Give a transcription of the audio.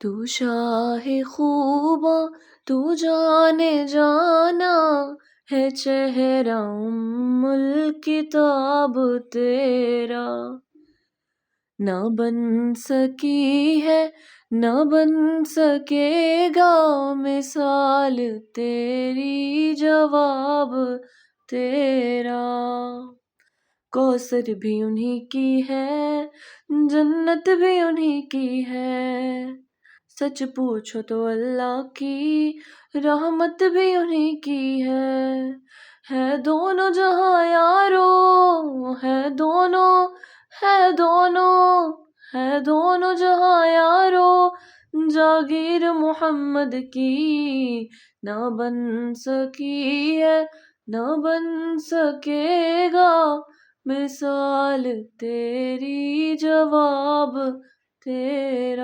تو شاہ خوباں تو جانے جانا ہے، چہرہ الکتاب تیرا نہ بن سکی ہے، نہ بن سکے گا مثال تیری، جواب تیرا کوثر بھی انہی کی ہے، جنت بھی انہی کی ہے، سچ پوچھو تو اللہ کی رحمت بھی انہی کی ہے دونوں جہاں یارو، ہے دونوں جہاں یارو، جاگیر محمد کی نہ بن سکی ہے، نہ بن سکے گا مثال تیری، جواب تیرا